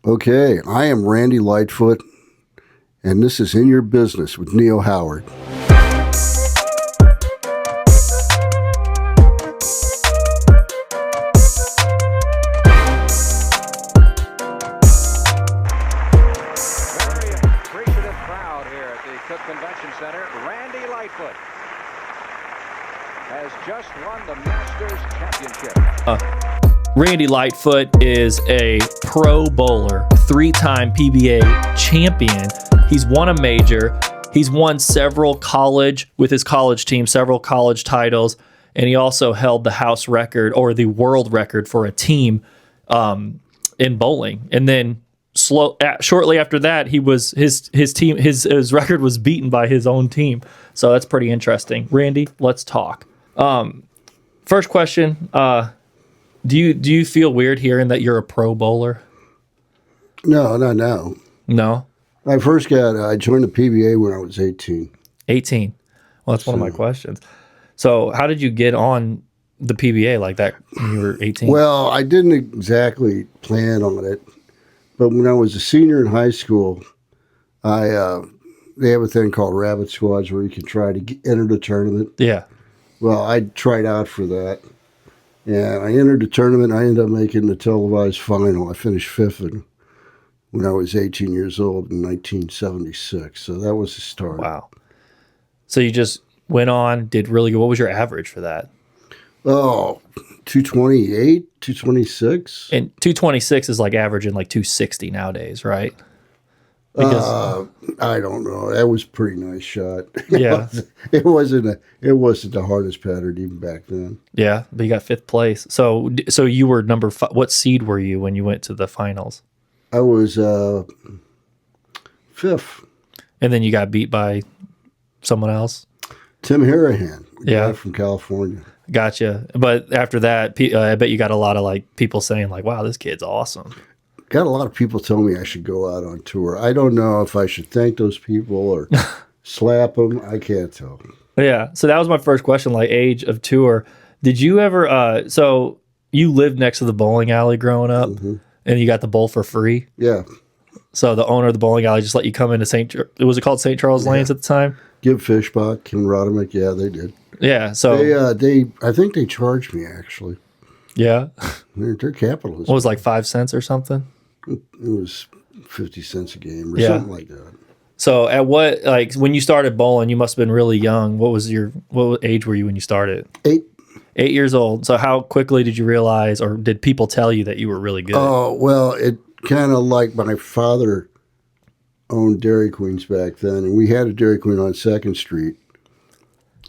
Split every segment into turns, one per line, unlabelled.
Okay, I am Randy Lightfoot, and this is In Your Business with Neil Howard.
Very appreciative crowd here at the Cook Convention Center. Randy Lightfoot has just won the Masters Championship.
Randy Lightfoot is a pro bowler, 3-time PBA champion. He's won a major. He's won several with his college team, several college titles, and he also held the house record or the world record for a team in bowling. And then shortly after that, his record was beaten by his own team. So that's pretty interesting. Randy, let's talk. First question. Do you feel weird hearing that you're a pro bowler?
No, not now.
No?
I joined the PBA when I was 18.
18. Well, that's one of my questions. So how did you get on the PBA like that when you were 18?
Well, I didn't exactly plan on it, but when I was a senior in high school, they have a thing called rabbit squads where you can try to enter the tournament.
Yeah.
Well, I tried out for that. And I entered the tournament. I ended up making the televised final. I finished fifth when I was 18 years old in 1976. So that was the start.
Wow. So you just went on, did really good. What was your average for that?
Oh, 228, 226.
And 226 is like averaging like 260 nowadays, right? Because,
I don't know. That was a pretty nice shot.
Yeah.
It wasn't the hardest pattern even back then.
Yeah, but you got fifth place. So you were number 5. What seed were you when you went to the finals?
I was fifth.
And then you got beat by someone else?
Tim Harahan,
guy
from California.
Gotcha. But after that, I bet you got a lot of like people saying like, wow, this kid's awesome.
Got a lot of people telling me I should go out on tour. I don't know if I should thank those people or slap them. I can't tell.
Yeah. So that was my first question, like age of tour. Did you ever, so you lived next to the bowling alley growing up and you got the bowl for free?
Yeah.
So the owner of the bowling alley just let you come into was it called St. Charles Lanes at the time?
Gib Fishbach, Ken Rodemick. Yeah, they did.
Yeah. So
I think they charged me actually.
Yeah.
They're capitalists.
What was it, like 5 cents or something?
It was 50 cents a game or
Yeah.
something like that.
So at what, like when you started bowling, you must have been really young. What age were you when you started?
8.
8 years old. So how quickly did you realize, or did people tell you that you were really good?
Oh, well, it kind of like my father owned Dairy Queens back then, and we had a Dairy Queen on 2nd Street.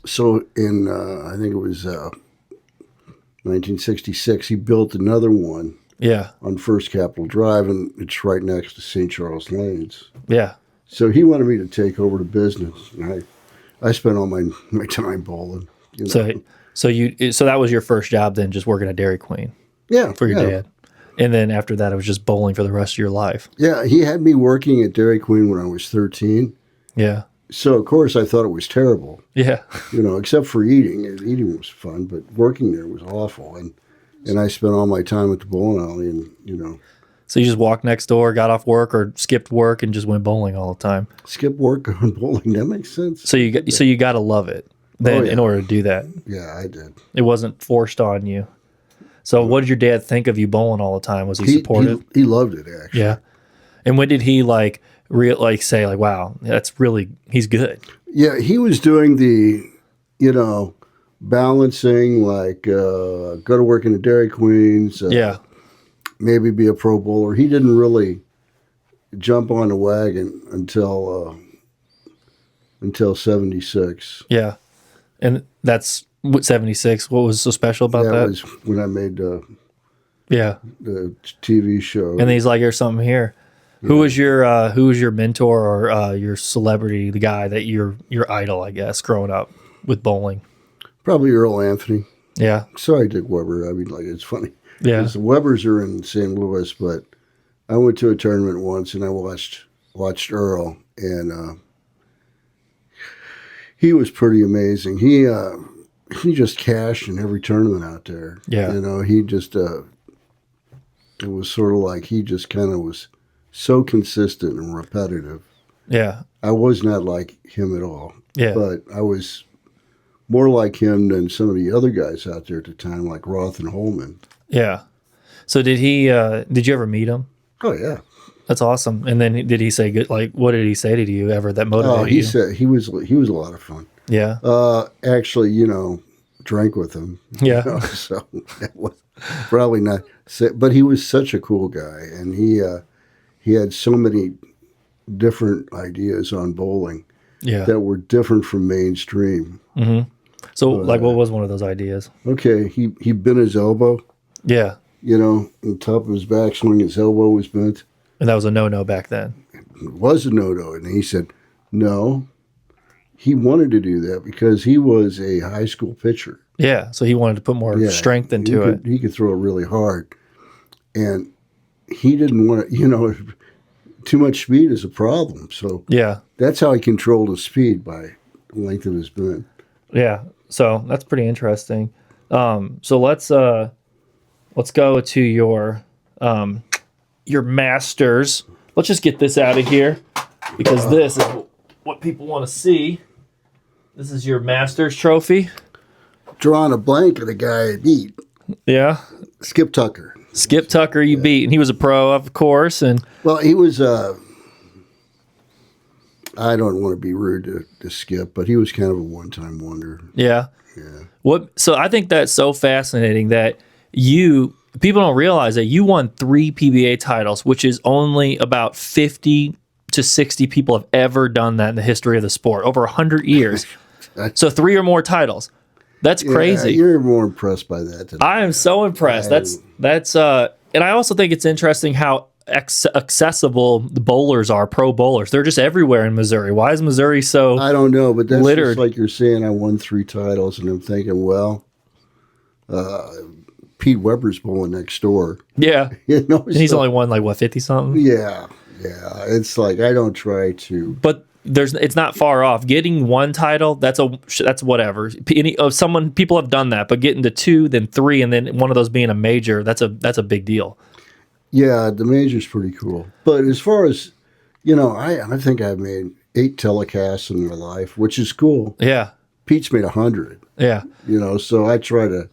So in, I think it was 1966, he built another one.
Yeah.
On First Capitol Drive, and it's right next to St. Charles Lanes.
Yeah.
So he wanted me to take over the business, and I spent all my time bowling. You know.
So that was your first job then, just working at Dairy Queen?
Yeah.
For your dad. And then after that, it was just bowling for the rest of your life?
Yeah, he had me working at Dairy Queen when I was 13.
Yeah.
So, of course, I thought it was terrible.
Yeah.
Except for eating. Eating was fun, but working there was awful. And I spent all my time at the bowling alley, and
So you just walked next door, got off work, or skipped work, and just went bowling all the time.
Skip work on bowling. That makes sense.
So you got to love it then in order to do that.
Yeah, I did.
It wasn't forced on you. So what did your dad think of you bowling all the time? Was he supportive?
He loved it actually.
Yeah. And when did he say like, wow, he's good?
Yeah, he was doing the, balancing, like go to work in the Dairy Queens. Maybe be a pro bowler. He didn't really jump on the wagon until 76.
Yeah. And that's 76. What was so special about that?
That was when I made the TV show.
And he's like, here's something here. Yeah. Who was your mentor or your celebrity, the guy that your idol, I guess, growing up with bowling?
Probably Earl Anthony.
Yeah.
Sorry, Dick Weber. I mean, it's funny.
Yeah.
The Webers are in St. Louis, but I went to a tournament once and I watched Earl, and he was pretty amazing. He just cashed in every tournament out there.
Yeah.
He just it was sort of like he just kind of was so consistent and repetitive.
Yeah.
I was not like him at all.
Yeah.
But I was more like him than some of the other guys out there at the time, like Roth and Holman.
Yeah. So did he? Did you ever meet him?
Oh yeah.
That's awesome. And then did he say good? Like, what did he say to you ever that motivated
He
you?
said he was a lot of fun.
Yeah.
Actually, drank with him.
Yeah.
So that was probably not. But he was such a cool guy, and he had so many different ideas on bowling
Yeah.
that were different from mainstream.
So, like, what was one of those ideas?
Okay, he bent his elbow.
Yeah.
On top of his backswing, his elbow was bent.
And that was a no-no back then.
It was a no-no, and he said no. He wanted to do that because he was a high school pitcher.
Yeah. So he wanted to put more strength into it.
He could throw it really hard, and he didn't want to. Too much speed is a problem. So
Yeah.
that's how he controlled his speed, by the length of his bend.
Yeah. So that's pretty interesting. So let's go to your masters. Let's just get this out of here because this is what people want to see. This is your masters trophy.
Drawing a blank of the guy I beat,
Yeah.
Skip Tucker.
Skip Tucker you beat, and he was a pro, of course, and
Well, he was. I don't want to be rude to Skip, but he was kind of a one-time wonder.
yeah.
Yeah.
So I think that's so fascinating that people don't realize that you won 3 PBA titles, which is only about 50 to 60 people have ever done that in the history of the sport, over 100 years. So 3 or more titles. That's crazy.
You're more impressed by that than
I am so impressed. That's and I also think it's interesting how accessible the bowlers are, pro bowlers. They're just everywhere in Missouri. Why is Missouri so
I don't know, but that's
littered?
just like you're saying. I won 3 titles, and I'm thinking, well, Pete Weber's bowling next door.
Yeah. And he's
so-
only won like what, 50 something?
Yeah. It's like I don't try to.
But it's not far off. Getting 1 title, that's whatever. People have done that, but getting to 2, then 3, and then one of those being a major, that's a big deal.
Yeah, the major's pretty cool. But as far as, I think I've made 8 telecasts in my life, which is cool.
Yeah.
Pete's made 100.
Yeah.
So I try to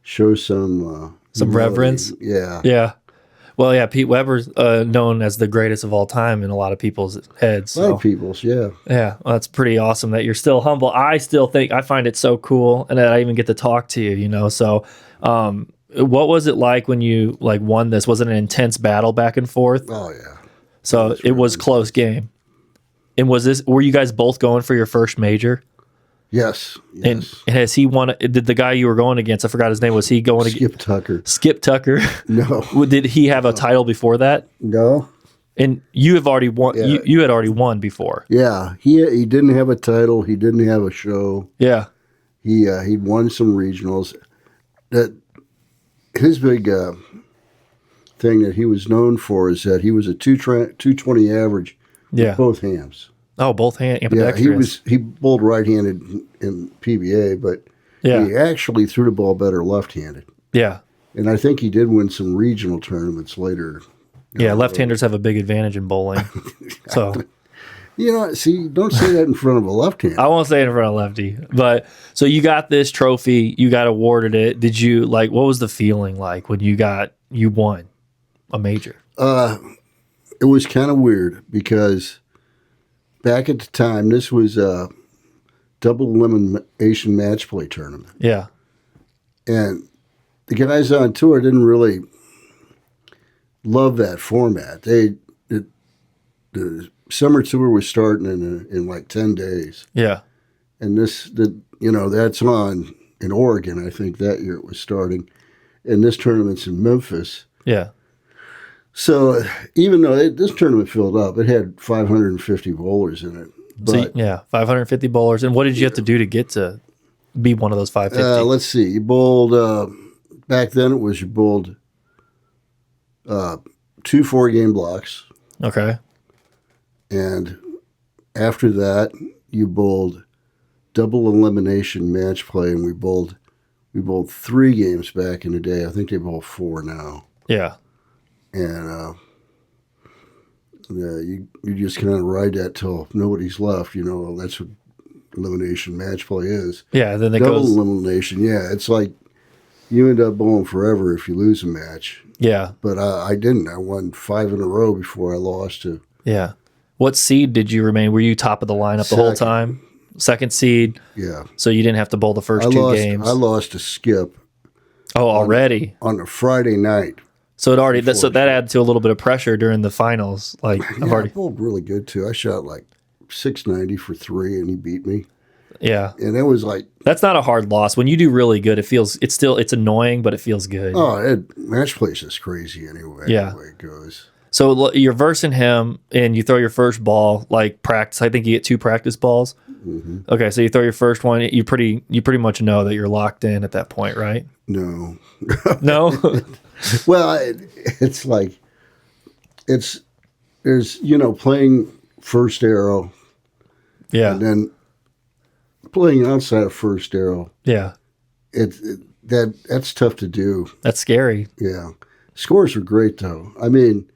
show some humility.
reverence.
Yeah.
Yeah. Well, yeah, Pete Weber's known as the greatest of all time in a lot of people's heads.
A lot
So.
of people's, yeah.
Yeah, well, that's pretty awesome that you're still humble. I find it so cool, and that I even get to talk to you. So, what was it like when you won this? Was it an intense battle back and forth?
Oh, yeah.
So it was close game. And were you guys both going for your first major?
Yes.
And has he won? Did the guy you were going against, I forgot his name, was he going against
Skip Tucker.
Skip Tucker?
No.
Did he have a title before that?
No.
And you have already won.
Yeah.
You had already won before.
Yeah. He didn't have a title. He didn't have a show.
Yeah.
He'd won some regionals. That his big thing that he was known for is that he was a 220 average
Yeah.
with both hands.
Oh, both hand
Yeah,
ambidextrous.
he bowled right-handed in PBA, but
Yeah.
he actually threw the ball better left-handed.
Yeah.
And I think he did win some regional tournaments later.
Yeah, left-handers have a big advantage in bowling. So
See, don't say that in front of a left-hander.
I won't say it in front of lefty. But so you got this trophy, you got awarded it. Did you what was the feeling like when you won a major?
It was kind of weird because back at the time, this was a double elimination match play tournament.
Yeah.
And the guys on tour didn't really love that format. The summer tour was starting in like 10 days.
Yeah.
And that's on in Oregon, I think that year it was starting. And this tournament's in Memphis.
Yeah.
So even though this tournament filled up, it had 550 bowlers in it. But
550 bowlers. And what did you have to do to get to be one of those 550?
let's see. You bowled, back then you bowled 2 4-game blocks.
Okay.
And after that, you bowled double elimination match play, and we bowled 3 games back in the day. I think they bowl 4 now.
Yeah.
And Yeah, you just kind of ride that till nobody's left. That's what elimination match play is.
Yeah, then it
Double
goes.
elimination. Yeah, it's like you end up bowling forever if you lose a match.
Yeah,
But I didn't. I won 5 in a row before I lost to
yeah. What seed did you remain? Were you top of the lineup the whole
Second.
time? Second seed,
yeah.
so you didn't have to bowl the first
I
two
lost.
games.
I lost to Skip
Oh, already.
on a Friday night.
So it already so that added to a little bit of pressure during the finals. Like I've
Yeah, I
already,
bowled really good too. I shot like 690 for 3, and he beat me.
yeah.
And it was like,
That's not a hard loss. When you do really good, it's annoying, but it feels good.
match play is just crazy anyway.
Yeah.
The way it goes.
So you're versing him, and you throw your first ball like practice. I think you get 2 practice balls.
Mm-hmm.
Okay, so you throw your first one. You pretty much know that you're locked in at that point, right?
No.
No.
Well, it's like there's playing first arrow
Yeah.
and then playing outside of first arrow.
Yeah.
That's tough to do.
That's scary.
Yeah, scores were great though. I mean,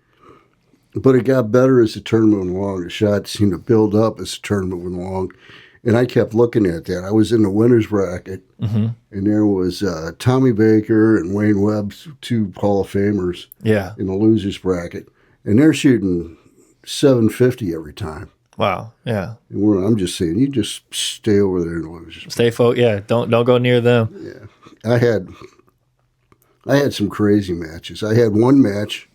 but it got better as the tournament went along. The shots seemed to build up as the tournament went along, and I kept looking at that. I was in the winners bracket, and there was Tommy Baker and Wayne Webb, 2 Hall of Famers,
Yeah.
in the losers bracket, and they're shooting 750 every time.
Wow. Yeah.
And I'm just saying, you just stay over there in the losers.
Stay focused. Yeah. Don't go near them.
Yeah, I had some crazy matches. I had one match.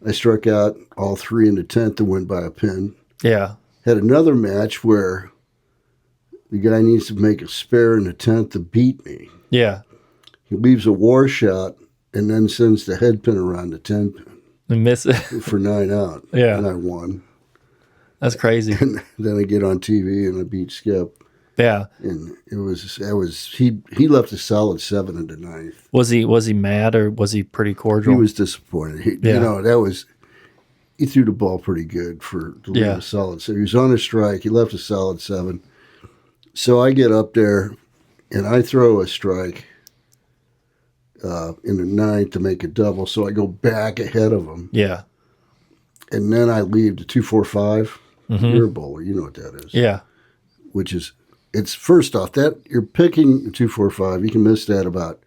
I struck out all 3 in the 10th to win by a pin.
Yeah.
Had another match where the guy needs to make a spare in the 10th to beat me.
Yeah.
He leaves a war shot and then sends the head pin around the 10 pin
And miss it.
for 9 out.
Yeah.
And I won.
That's crazy.
And then I get on TV and I beat Skip.
Yeah.
And he left a solid 7 in the 9th.
Was he mad, or was he pretty cordial?
He was disappointed. He threw the ball pretty good to leave a solid 7. He was on a strike. He left a solid 7. So I get up there and I throw a strike in the 9th to make a double. So I go back ahead of him.
Yeah.
And then I leave the 2-4-5. You're a bowler. You know what that is.
Yeah.
Which is, it's first off, that you're picking the 2-4-5. You can miss that about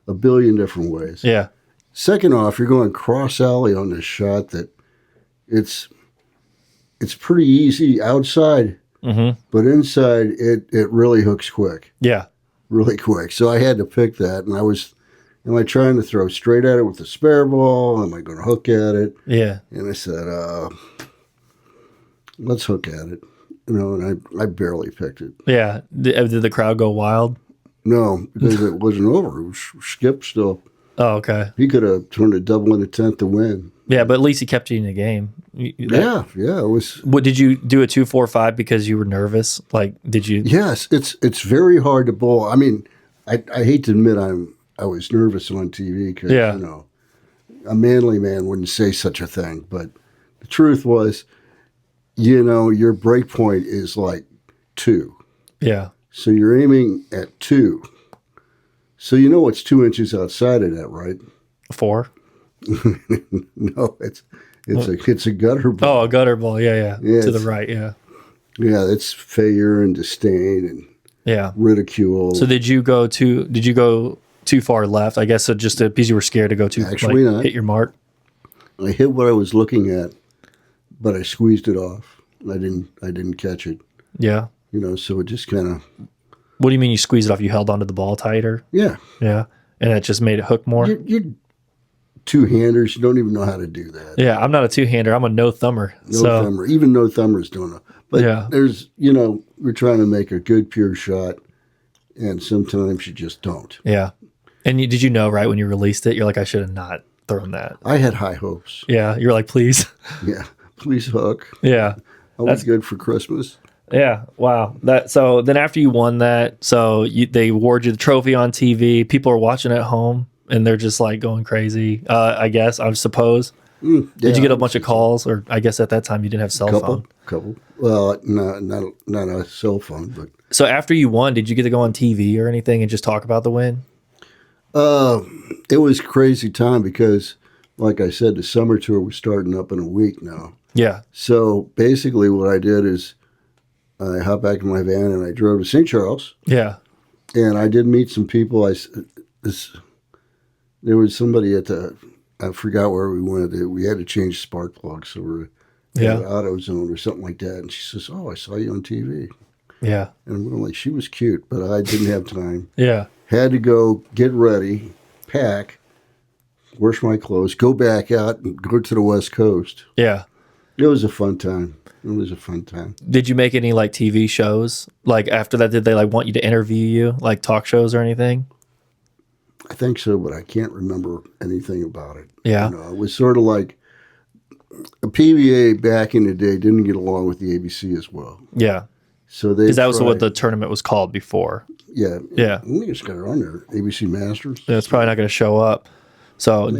a billion different ways.
Yeah.
Second off, you're going cross alley on this shot that it's pretty easy outside, but inside it really hooks quick,
Yeah.
really quick. So I had to pick that, and am I trying to throw straight at it with the spare ball? Am I going to hook at it?
Yeah.
And I said, let's hook at it. And I barely picked it.
Yeah. Did the crowd go wild?
No, because it wasn't over. It was Skip still.
Oh, okay.
He could have turned a double in the 10th to win.
Yeah, but at least he kept you in the game.
Yeah, it was.
What did you do a 2-4-5 because you were nervous? Like, did you?
Yes, it's very hard to bowl. I mean, I hate to admit I was nervous on TV because a manly man wouldn't say such a thing. But the truth was, your break point is like 2.
Yeah.
So you're aiming at 2. So you know what's 2 inches outside of that, right?
4.
No, it's a gutter ball.
Oh, a gutter ball. Yeah.
Yeah,
To the right. Yeah.
Yeah, it's failure and disdain and
Yeah.
ridicule.
So did you go too far left? I guess so, just because you were scared to go too.
Actually not.
Hit your mark.
I hit what I was looking at, but I squeezed it off. I didn't catch it.
Yeah.
So it just kind of.
What do you mean you squeezed it off? You held onto the ball tighter?
Yeah.
Yeah. And it just made it hook more?
You're two-handers. You don't even know how to do that.
Yeah, I'm not a two-hander. I'm a no-thumber.
Thumber. Even no-thumbers don't know. But there's, we're trying to make a good, pure shot, and sometimes you just don't.
Yeah. And did you know right when you released it? You're like, I should have not thrown that.
I had high hopes.
Yeah. You're like, please.
Yeah. Please hook.
Yeah.
I was good for Christmas.
Yeah. Wow. So then after you won that, they award you the trophy on TV. People are watching at home and they're just like going crazy. I guess, I suppose. Did you get a bunch of calls, or I guess at that time you didn't have cell phone?
Couple. Well, not a cell phone, but.
So after you won, did you get to go on TV or anything and just talk about the win?
It was a crazy time because like I said, the summer tour was starting up in a week now.
Yeah.
So basically, what I did is I hopped back in my van and I drove to St. Charles.
Yeah.
And I did meet some people. There was somebody I forgot where we went. We had to change spark plugs, so we're
Yeah.
AutoZone or something like that. And she says, "Oh, I saw you on TV."
Yeah.
And I'm like, she was cute, but I didn't have time.
Yeah.
Had to go get ready, pack, wash my clothes, go back out and go to the West Coast.
Yeah.
It was a fun time. It was a fun time.
Did you make any like TV shows? Like after that, did they like want you to interview you, like talk shows or anything?
I think so, but I can't remember anything about it.
Yeah.
You know, it was sort of like a PBA back in the day didn't get along with the ABC as well.
Yeah.
So they
Because that was what the tournament was called before.
Yeah.
Yeah.
I think it's got it on there. ABC Masters.
Yeah, it's probably not going to show up. So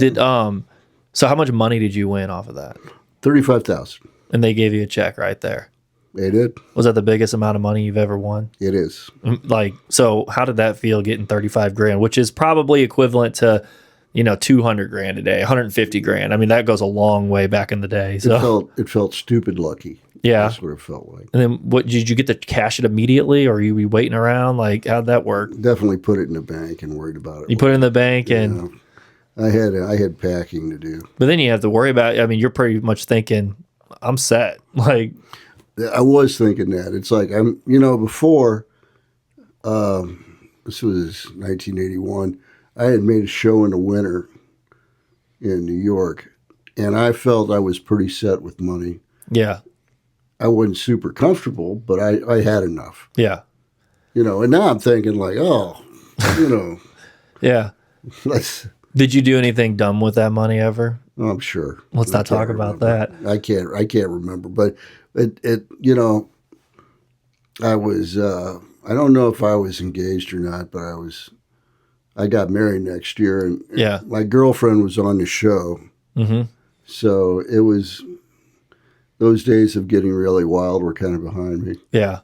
so how much money did you win off of that?
$35,000.
And they gave you a check right there.
They did.
Was that the biggest amount of money you've ever won?
It is.
Like, so how did that feel getting 35 grand, which is probably equivalent to, 200 grand a day, 150 grand. I mean, that goes a long way back in the day. So
It felt stupid lucky.
Yeah.
That's what it felt like.
And then what, did you get to cash it immediately or you waiting around? Like, how'd that work?
Definitely put it in the bank and worried about it.
You put it in the bank and,
You know, I had packing to do.
but then you have to worry about, I mean, you're pretty much thinking, I'm set. Like,
I was thinking that. It's like, before, this was 1981, I had made a show in the winter in New York, and I felt I was pretty set with money.
yeah,
I wasn't super comfortable, but I had enough.
yeah,
And now I'm thinking like,
yeah.
let's,
Did you do anything dumb with that money ever?
I'm sure.
Let's not talk about that.
I can't remember, but I was, I don't know if I was engaged or not, but I got married next year, and
Yeah.
my girlfriend was on the show.
Mm-hmm.
So it was, those days of getting really wild were kind of behind me.
Yeah.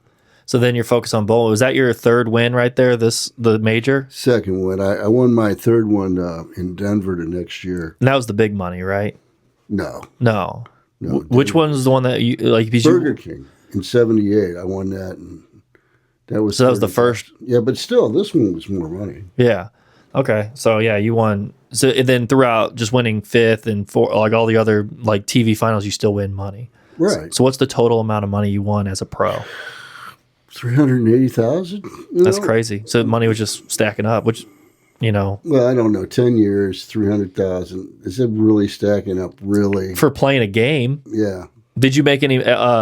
So then you're focused on bowling. Was that your third win right there, the major?
Second one, I won my third one in Denver the next year.
And that was the big money, right?
No.
Which one was the one that you, like, because
Burger King in 78. I won that. And that was
the first?
Yeah, but still, this one was more money.
Yeah. Okay. So yeah, you won. So and then throughout just winning fifth and fourth, like all the other like TV finals, you still win money.
Right.
So what's the total amount of money you won as a pro?
380,000.
That's crazy. So money was just stacking up, which,
Well, I don't know. 10 years, 300,000. Is it really stacking up? Really?
for playing a game.
Yeah.
Did you make any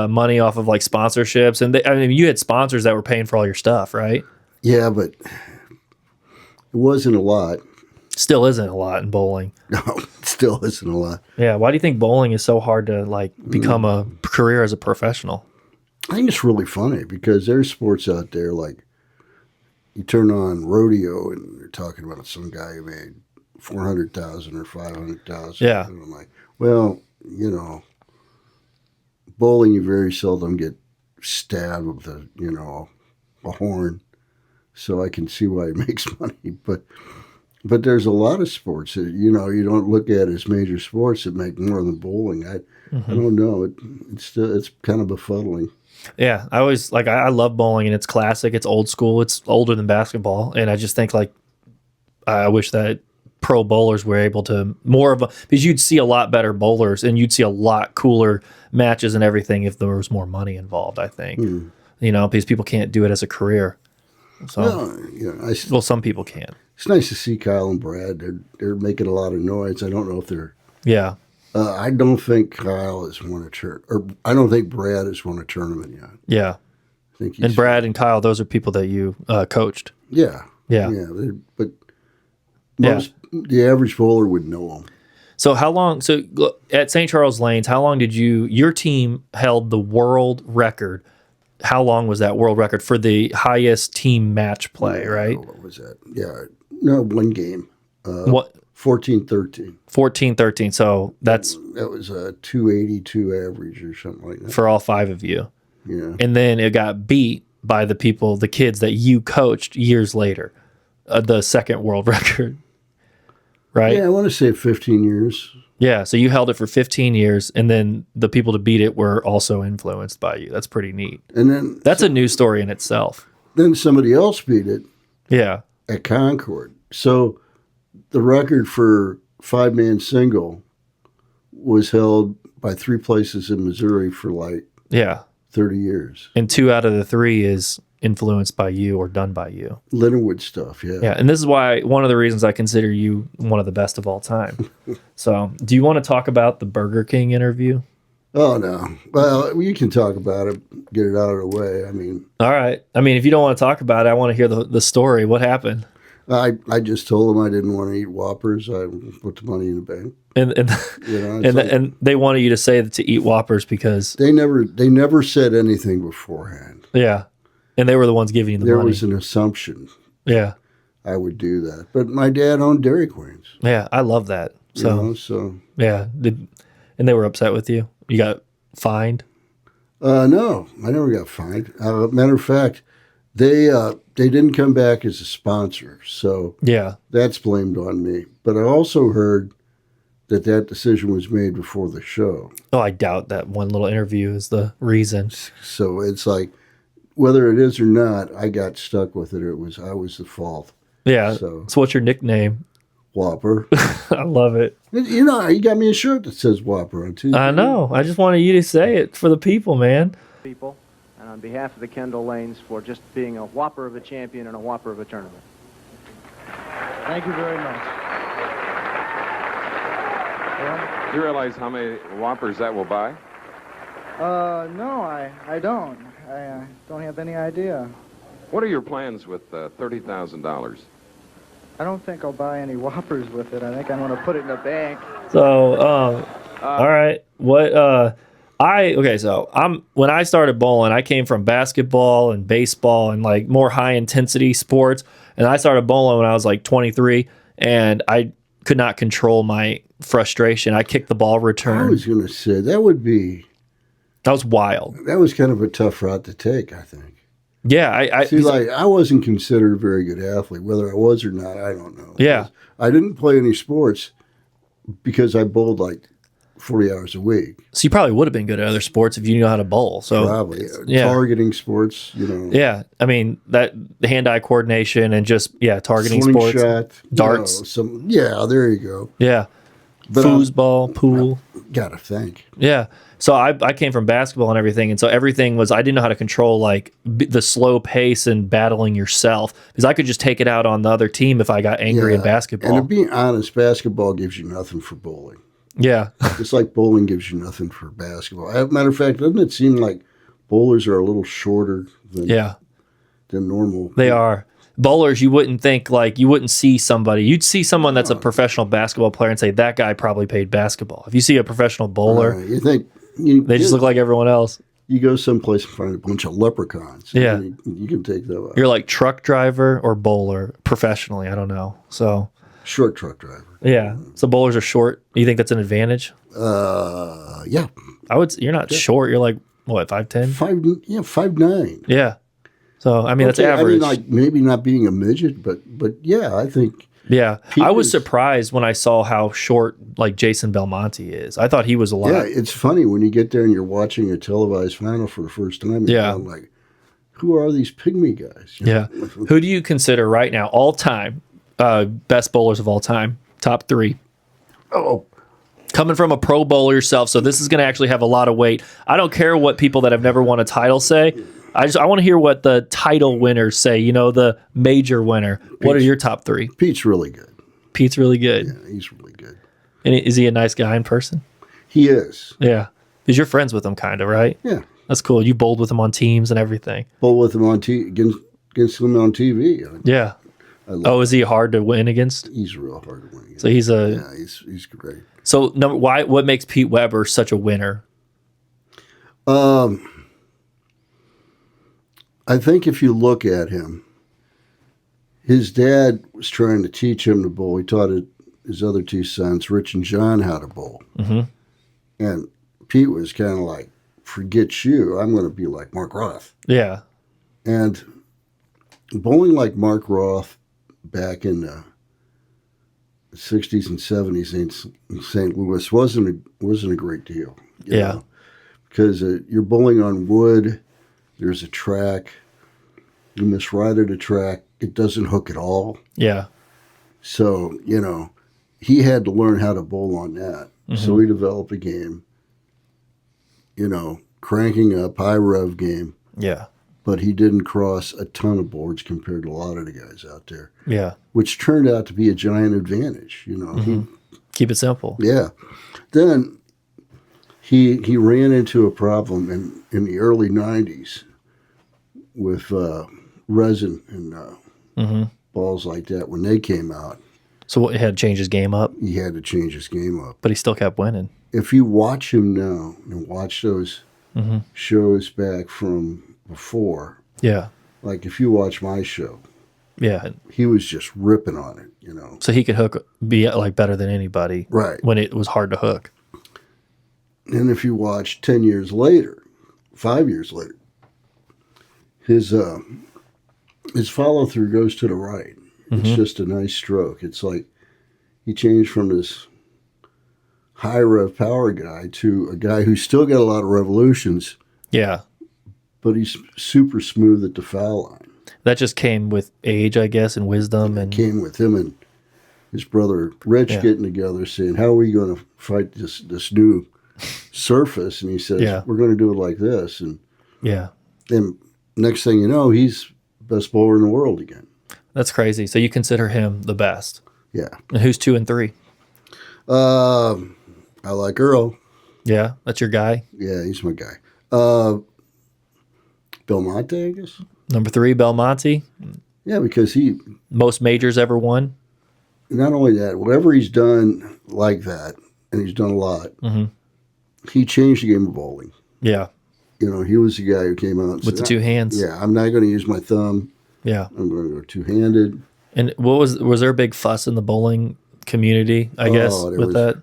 money off of like sponsorships? And I mean, you had sponsors that were paying for all your stuff, right?
Yeah, but it wasn't a lot.
Still isn't a lot in bowling.
No, it still isn't a lot.
Yeah. Why do you think bowling is so hard to like become a career as a professional?
I think it's really funny because there's sports out there like you turn on rodeo and they're talking about some guy who made 400,000 or 500,000.
Yeah.
And I'm like, well, bowling you very seldom get stabbed with a horn, so I can see why it makes money. But there's a lot of sports that you don't look at as major sports that make more than bowling. I don't know. It's kind of befuddling.
Yeah, I always like I love bowling and it's classic, it's old school, it's older than basketball, and I just think like I wish that pro bowlers were able to because you'd see a lot better bowlers and you'd see a lot cooler matches and everything if there was more money involved. I think because people can't do it as a career. So well, some people can.
It's nice to see Kyle and Brad. They're making a lot of noise. I don't know if they're.
Yeah.
I don't think Kyle has won a tournament, or I don't think Brad has won a tournament yet.
Yeah.
I think
and Brad and Kyle, those are people that you coached.
Yeah.
Yeah.
Yeah. But the average bowler would know them.
So how long? So at St. Charles Lanes, how long did your team held the world record? How long was that world record for the highest team match play? Right?
What was that? Yeah. No, one game.
What?
14-13.
14-13. So that
was a 282 average or something like that.
For all five of you.
Yeah.
And then it got beat by the kids that you coached years later. The second world record. Right?
Yeah, I want to say 15 years.
Yeah, so you held it for 15 years, and then the people to beat it were also influenced by you. That's pretty neat.
And then
That's a news story in itself.
then somebody else beat it
Yeah.
at Concord. So the record for 5-man single was held by 3 places in Missouri for like
Yeah.
30 years.
And 2 out of the 3 is influenced by you or done by you.
Lindenwood stuff, yeah.
Yeah, and this is why one of the reasons I consider you one of the best of all time. So, do you want to talk about the Burger King interview?
Oh, no. Well, you can talk about it, get it out of the way. I mean,
All right. I mean, if you don't want to talk about it, I want to hear the story. What happened?
I just told them I didn't want to eat Whoppers. I put the money in the bank.
And
You know, it's like,
and they wanted you to say that to eat Whoppers because
they never said anything beforehand.
yeah, and they were the ones giving you the
There
money.
was an assumption
Yeah,
I would do that. But my dad owned Dairy Queens.
yeah, I love that. So
You know, so
yeah, and they were upset with you. You got fined.
no, I never got fined. Matter of fact, they didn't come back as a sponsor, so
Yeah,
that's blamed on me. But I also heard that decision was made before the show.
oh, I doubt that one little interview is the reason.
So it's like, whether it is or not, I got stuck with it. I was the fault.
Yeah.
So-
So what's your nickname?
Whopper.
I love it.
You know, you got me a shirt that says Whopper on too.
I know. I just wanted you to say it for the people, man.
People, and on behalf of the Kendall Lanes for just being a whopper of a champion and a whopper of a tournament. Thank you very much.
Do you realize how many Whoppers that will buy?
No, I don't. I don't have any idea.
What are your plans with $30,000?
I don't think I'll buy any whoppers with it. I think I'm going to put it in a bank.
So, all right. When I started bowling, I came from basketball and baseball and like more high intensity sports. And I started bowling when I was like 23, and I could not control my frustration. I kicked the ball
I
return.
was going to say that
was wild.
that was kind of a tough route to take. I think.
Yeah,
I wasn't considered a very good athlete. Whether I was or not, I don't know.
Yeah.
I didn't play any sports because I bowled like 40 hours a week.
so you probably would have been good at other sports if you knew how to bowl. So
Probably.
yeah.
Targeting sports, you know.
yeah, I mean that the hand-eye coordination and just targeting sports,
Slingshot,
darts.
There you go.
Yeah,
But,
foosball, pool.
Gotta think.
Yeah. So I came from basketball and everything, and so everything was I didn't know how to control like the slow pace and battling yourself because I could just take it out on the other team if I got angry in basketball.
And to be honest, basketball gives you nothing for bowling.
Yeah.
It's like bowling gives you nothing for basketball. As a matter of fact, doesn't it seem like bowlers are a little shorter than normal?
They are. Bowlers, you wouldn't think like you wouldn't see somebody. You'd see someone that's a professional basketball player and say that guy probably played basketball. If you see a professional bowler,
You think
they just look like everyone else.
You go someplace and find a bunch of leprechauns.
Yeah.
And you can take them out.
You're like truck driver or bowler professionally. I don't know. So
Short truck driver.
yeah. So bowlers are short. You think that's an advantage?
Yeah.
You're not short. You're like what, 5'10"?
5'9".
Yeah. So I mean that's
Okay,
average.
I mean, like maybe not being a midget, but yeah, I think
yeah. I was
Peters-
surprised when I saw how short like Jason Belmonte is. I thought he was a lot.
yeah, it's funny when you get there and you're watching a televised final for the first time. And
Yeah.
you're like, who are these pygmy guys? You
Yeah. Who do you consider right now all time best bowlers of all time? Top 3.
Oh,
Coming from a pro bowler yourself, so this is going to actually have a lot of weight. I don't care what people that have never won a title say. I want to hear what the title winners say. You know, the major winner. What are your top 3?
Pete's really good.
Pete's really good.
Yeah, he's really good.
And is he a nice guy in person?
He is.
Yeah. Because you're friends with him, kind of, right?
Yeah.
That's cool. You bowled with him on teams and everything.
Bowl with him on against him on TV.
Yeah. Oh, is he hard to win against?
He's real hard to win against.
So he's a.
Yeah, he's great.
So what makes Pete Weber such a winner?
I think if you look at him, his dad was trying to teach him to bowl. He taught his other 2 sons, Rich and John, how to bowl.
Mm-hmm.
And Pete was kind of like, forget you, I'm going to be like Mark Roth.
Yeah.
And bowling like Mark Roth back in the '60s and '70s in St. Louis wasn't a great deal. You know? Because you're bowling on wood. There's a track. You miss right at a track. It doesn't hook at all.
Yeah.
So, he had to learn how to bowl on that. Mm-hmm. So he developed a game, cranking up, high rev game.
Yeah.
But he didn't cross a ton of boards compared to a lot of the guys out there.
Yeah.
Which turned out to be a giant advantage,
Mm-hmm. Keep it simple.
Yeah. Then he ran into a problem in the early 90s with resin and balls like that when they came out.
So he had to change his game up?
He had to change his game up.
But he still kept winning.
If you watch him now and watch those shows back from before,
yeah,
like if you watch my show,
yeah,
he was just ripping on it,
So he could be like better than anybody,
right? When
it was hard to hook.
And if you watch 10 years later, 5 years later, his follow through goes to the right. It's just a nice stroke. It's like he changed from this high rev power guy to a guy who's still got a lot of revolutions.
Yeah.
But he's super smooth at the foul line.
That just came with age, I guess, and wisdom. And
came with him and his brother Rich getting together saying, how are we going to fight this new surface? And he says, we're going to do it like this. And then next thing you know, he's best bowler in the world again.
That's crazy. So you consider him the best?
Yeah.
And who's 2 and 3?
I like Earl.
Yeah, that's your guy?
Yeah, he's my guy. Belmonte, I guess.
Number 3, Belmonte?
Yeah, because he...
Most majors ever won?
Not only that, whatever he's done like that, and he's done a lot, he changed the game of bowling.
Yeah.
He was the guy who came out and
with
said,
the 2 hands.
Yeah, I'm not going to use my thumb.
Yeah.
I'm going to go 2-handed.
And was there a big fuss in the bowling community, I guess, with that?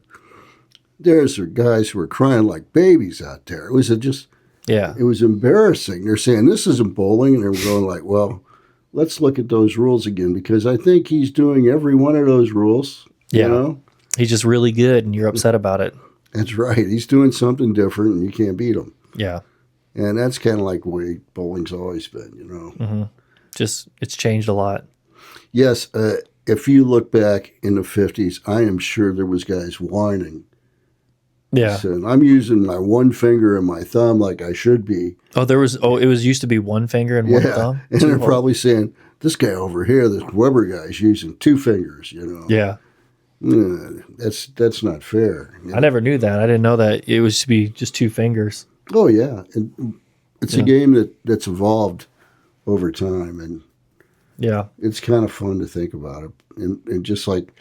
There's guys who were crying like babies out there. It was it was embarrassing. They're saying, this isn't bowling. And they're going like, well, let's look at those rules again, because I think he's doing every one of those rules.
Yeah. He's just really good, and you're upset about it.
That's right. He's doing something different, and you can't beat him.
Yeah.
And that's kind of like the way bowling's always been,
Just, it's changed a lot.
Yes. If you look back in the 50s, I am sure there was guys whining.
Yeah.
Saying, I'm using my one finger and my thumb like I should be.
It was used to be one finger and one thumb?
And they're probably saying, this guy over here, this Weber guy, is using 2 fingers,
Yeah.
That's not fair.
I never knew that. I didn't know that it was to be just 2 fingers.
Oh, yeah. It's a game that's evolved over time, and it's kind of fun to think about it. And just like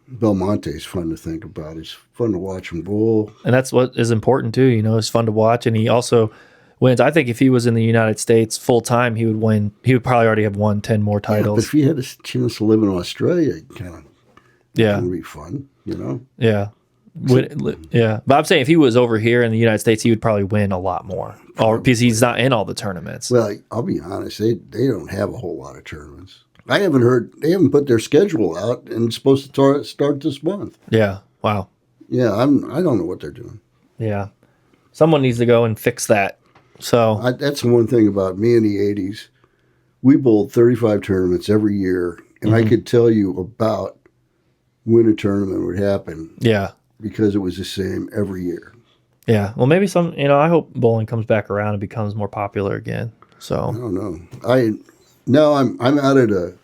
Belmonte's fun to think about. It's fun to watch him bowl.
And that's what is important too. It's fun to watch. And he also wins. I think if he was in the United States full time, he would win. He would probably already have won 10 more titles.
But if he had a chance to live in Australia, it kind of be fun,
Yeah. Yeah. But I'm saying if he was over here in the United States, he would probably win a lot more. Because he's not in all the tournaments.
Well, I'll be honest. They don't have a whole lot of tournaments. I haven't heard, they haven't put their schedule out, and it's supposed to start this month.
Yeah. Wow.
Yeah, I don't know what they're doing.
Yeah. Someone needs to go and fix that. So
that's the one thing about me in the 80s. We bowled 35 tournaments every year, and I could tell you about when a tournament would happen.
Yeah.
Because it was the same every year.
Yeah. Well, maybe I hope bowling comes back around and becomes more popular again. So
I don't know. No, I'm out of the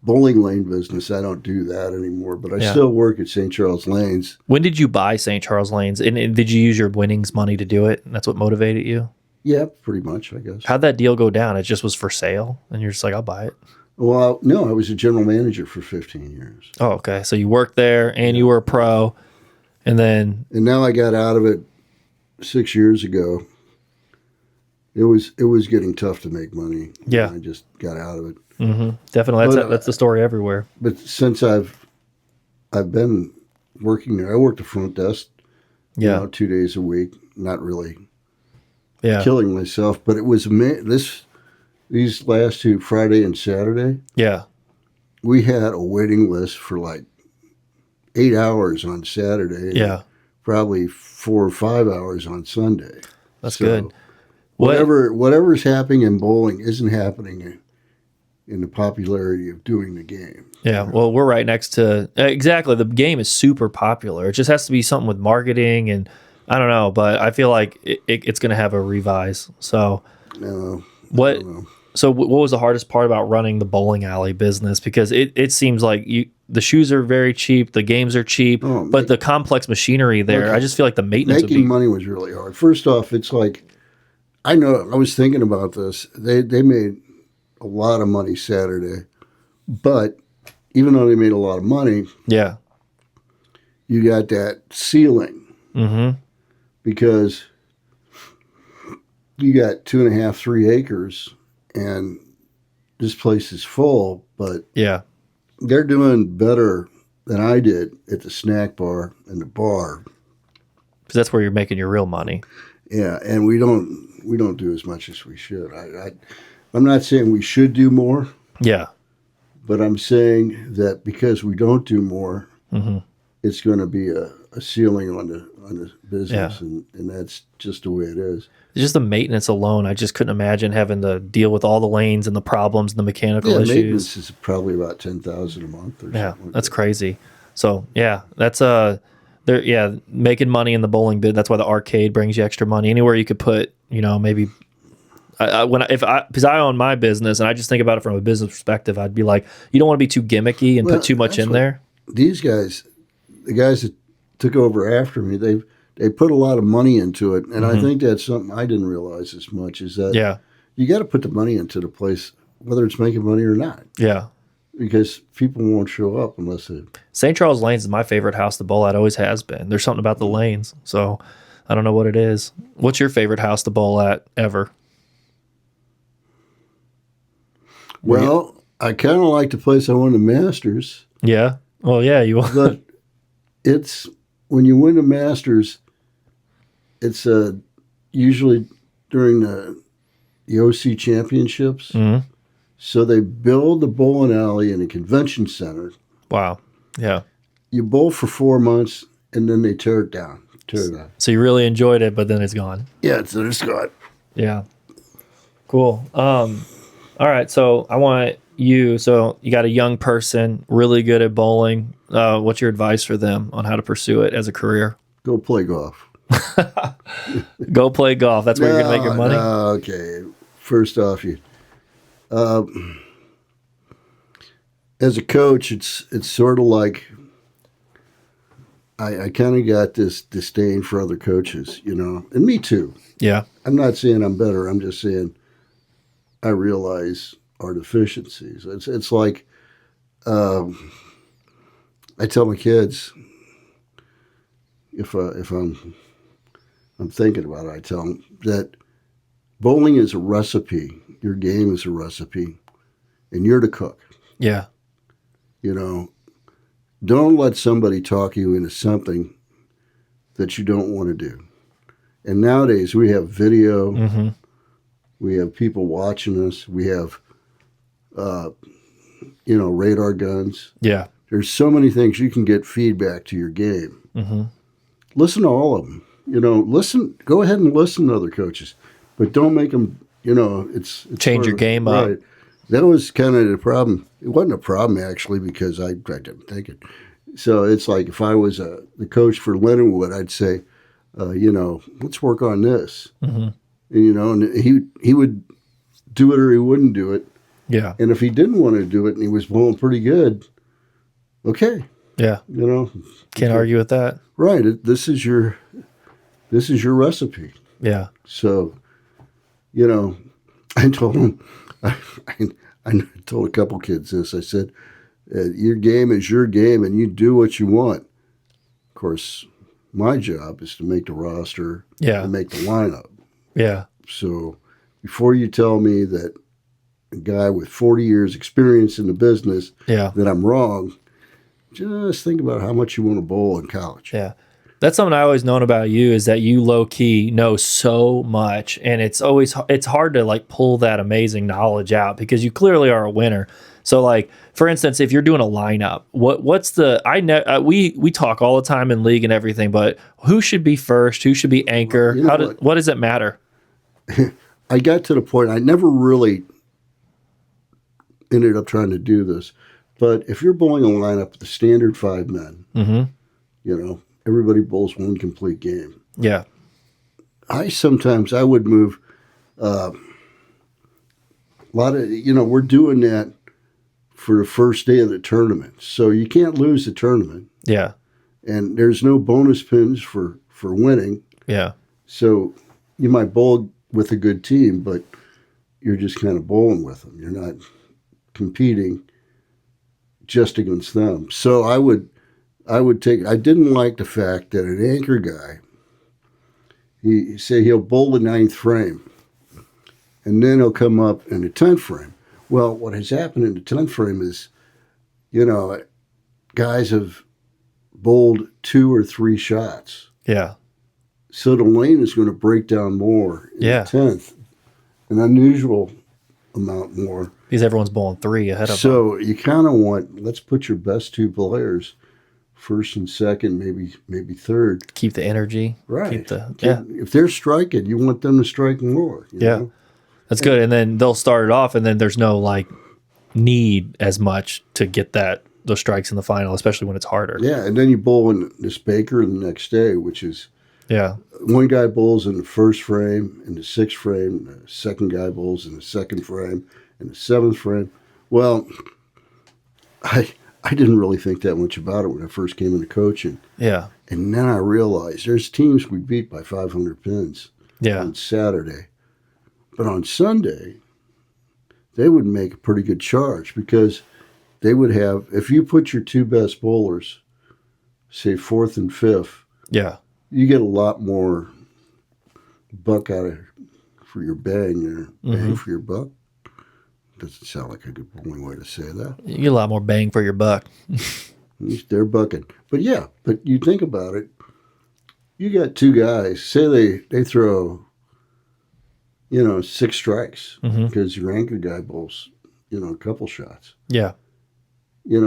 bowling lane business. I don't do that anymore, but I still work at St. Charles Lanes.
When did you buy St. Charles Lanes? And did you use your winnings money to do it? And that's what motivated you?
Yeah, pretty much, I guess.
How'd that deal go down? It just was for sale, and you're just like, I'll buy it?
Well, no, I was a general manager for 15 years.
Oh, okay. So you worked there, and you were a pro, and then...
And now I got out of it 6 years ago. It was getting tough to make money.
Yeah.
I just got out of it.
Mm-hmm. Definitely. That's the story everywhere.
But since I've been working there, I worked the front desk 2 days a week, not really killing myself, but it was these last 2, Friday and Saturday.
Yeah.
we had a waiting list for like 8 hours on Saturday. And
Yeah.
probably 4 or 5 hours on Sunday.
That's
So
good.
Whatever's happening in bowling isn't happening in the popularity of doing the game.
Yeah, well, we're right next to exactly. The game is super popular. It just has to be something with marketing, and I don't know, but I feel like it's going to have a revise. So,
No,
what?
I don't know.
So, what was the hardest part about running the bowling alley business? Because it seems like the shoes are very cheap, the games are cheap, but the complex machinery there,
Okay.
I just feel like the maintenance would
Making
be.
money was really hard. First off, it's like I know I was thinking about this. They made a lot of money Saturday, but even though they made a lot of money,
Yeah.
you got that ceiling
Mm-hmm.
because you got 2.5, 3 acres, and this place is full. But
Yeah.
they're doing better than I did at the snack bar and the bar.
Because that's where you're making your real money.
Yeah, and we don't do as much as we should. I'm not saying we should do more,
Yeah.
but I'm saying that because we don't do more,
Mm-hmm.
it's going to be a ceiling on the business,
Yeah.
and that's just the way it is.
Just the maintenance alone, I just couldn't imagine having to deal with all the lanes and the problems and the mechanical
Yeah,
issues.
maintenance is probably about $10,000 a month or
Yeah,
something. Like
that's
that.
crazy. So yeah, that's making money in the bowling bit. That's why the arcade brings you extra money. Anywhere you could put, maybe because I own my business and I just think about it from a business perspective, I'd be like, you don't want to be too gimmicky and
Well,
put too much
that's
in
what-
there.
These guys, the guys that took over after me, they put a lot of money into it, and I think that's something I didn't realize as much is that
Yeah,
you got to put the money into the place, whether it's making money or not,
yeah.
because people won't show up unless they.
St. Charles Lanes is my favorite house to bowl at. Always has been. There's something about the lanes. So I don't know what it is. What's your favorite house to bowl at ever?
Well, I kind of like the place I won the Masters,
Yeah. Well, yeah. You.
but it's when you win the Masters, it's usually during the OC championships.
Mhm.
So they build the bowling alley in a convention center.
Wow. Yeah.
You bowl for 4 months, and then they tear it down.
So you really enjoyed it, but then it's gone.
Yeah, it's gone.
Yeah. Cool. All right. So I want you. So you got a young person, really good at bowling. What's your advice for them on how to pursue it as a career?
Go play golf.
Go play golf. That's where you're gonna make your money.
No, okay. First off, as a coach, it's sort of like I kind of got this disdain for other coaches, and me too.
Yeah.
I'm not saying I'm better. I'm just saying I realize our deficiencies. It's like I tell my kids if I'm thinking about it, I tell them that bowling is a recipe. Your game is a recipe, and you're the cook.
Yeah.
Don't let somebody talk you into something that you don't want to do. And nowadays we have video,
Mm-hmm.
we have people watching us, we have, radar guns.
Yeah.
There's so many things you can get feedback to your game.
Mm-hmm.
Listen to all of them. Listen. Go ahead and listen to other coaches, but don't make them. It's
Change your game up.
Right. That was kind of the problem. It wasn't a problem actually because I didn't think it. So it's like if I was the coach for Lindenwood, I'd say, let's work on this.
Mm-hmm.
And he would do it or he wouldn't do it.
Yeah.
And if he didn't want to do it and he was bowling pretty good, okay,
Yeah. Can't argue with that.
right. This is your recipe.
Yeah.
So, I told him, I told a couple kids this. I said, your game is your game, and you do what you want. Of course, my job is to make the roster
Yeah.
and make the lineup.
Yeah.
So, before you tell me that a guy with 40 years experience in the business
Yeah.
that I'm wrong, just think about how much you want to bowl in college.
Yeah. That's something I always known about you is that you low key know so much, and it's hard to like pull that amazing knowledge out because you clearly are a winner. So like for instance, if you're doing a lineup, what's the we talk all the time in league and everything, but who should be first? Who should be anchor? What does it matter?
I got to the point I never really ended up trying to do this, but if you're bowling a lineup with the standard 5 men, everybody bowls one complete game.
Yeah.
I would move a lot of, we're doing that for the first day of the tournament. So you can't lose the tournament.
Yeah.
And there's no bonus pins for winning.
Yeah.
So you might bowl with a good team, but you're just kind of bowling with them. You're not competing just against them. So I didn't like the fact that an anchor guy, he'll bowl the 9th frame, and then he'll come up in the 10th frame. Well, what has happened in the 10th frame is, guys have bowled 2 or 3 shots.
Yeah.
So the lane is going to break down more in the 10th, an unusual amount more.
Because everyone's bowling 3 ahead of them.
So you kind of let's put your best 2 players first and second, maybe third.
Keep the energy.
Right. If they're striking, you want them to strike more. You know?
That's good. And then they'll start it off, and then there's no need as much to get those strikes in the final, especially when it's harder.
Yeah, and then you bowl in this Baker the next day, which is one guy bowls in the 1st frame, in the 6th frame, the second guy bowls in the 2nd frame, in the 7th frame. Well, I didn't really think that much about it when I first came into coaching.
Yeah.
And then I realized there's teams we beat by 500 pins on Saturday. But on Sunday, they would make a pretty good charge because they would have, if you put your 2 best bowlers, say 4th and 5th, you get a lot more buck for your bang or bang for your buck. Doesn't sound like a good bowling way to say that.
You get a lot more bang for your buck.
They're bucking. But you think about it, you got 2 guys, say they throw 6 strikes because your anchor guy bowls, a couple shots.
Yeah.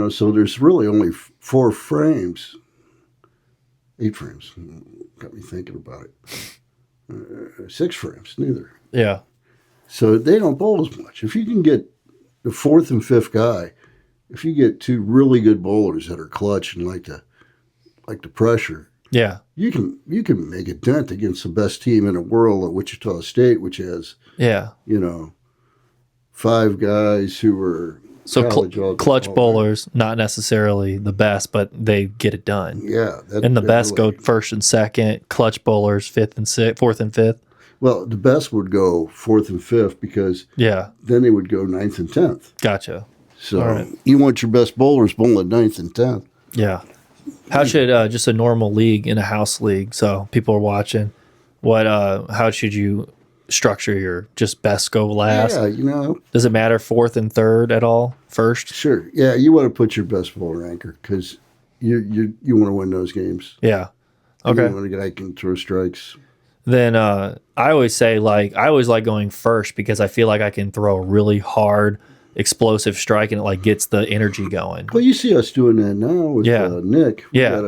So there's really only 4 frames, 8 frames. Got me thinking about it. 6 frames, neither.
Yeah.
So they don't bowl as much. If you can get the 4th and 5th guy, if you get 2 really good bowlers that are clutch and like the pressure, you can make a dent against the best team in the world at Wichita State, which has 5 guys who are
clutch bowlers, not necessarily the best, but they get it done.
Yeah,
and the best go 1st and 2nd. Clutch bowlers 5th and 4th and 5th.
Well, the best would go 4th and 5th because then they would go 9th and 10th.
Gotcha.
So you want your best bowlers bowling 9th and 10th.
Yeah. How should just a normal league in a house league, so people are watching, how should you structure your just best go last?
Yeah,
Does it matter 4th and 3rd at all? First? Sure.
Yeah, you want to put your best bowler anchor because you want to win those games.
Yeah. Okay.
You want a guy who can throw strikes.
Then I always say I always like going first because I feel like I can throw a really hard, explosive strike and it gets the energy going.
Well, you see us doing that now with Nick. We got